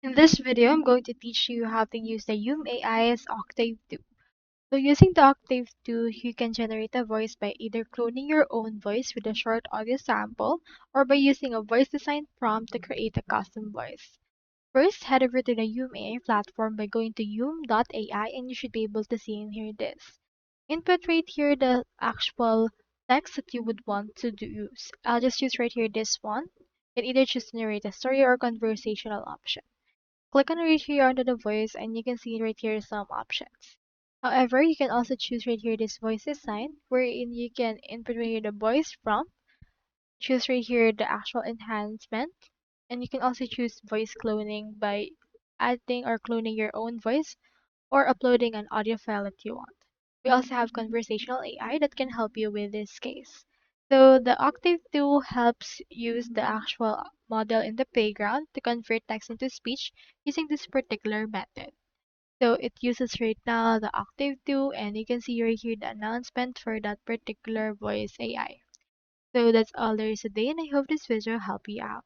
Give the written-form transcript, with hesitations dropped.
In this video, I'm going to teach you how to use the Hume AI's Octave 2. So using the Octave 2, you can generate a voice by either cloning your own voice with a short audio sample or by using a voice design prompt to create a custom voice. First, head over to the Hume AI platform by going to hume.ai and you should be able to see and hear this. Input right here the actual text that you would want to use. I'll just use right here this one. You can either choose to narrate a story or conversational option. Click on right here under the voice and you can see right here some options. However, you can also choose right here this voice design wherein you can input right here the voice prompt, choose right here the actual enhancement, and you can also choose voice cloning by adding or cloning your own voice or uploading an audio file that you want. We also have conversational AI that can help you with this case. So the Octave tool helps use the actual model in the playground to convert text into speech using this particular method. So it uses right now the Octave tool and you can see right here the announcement for that particular voice AI. So that's all there is today and I hope this video helped you out.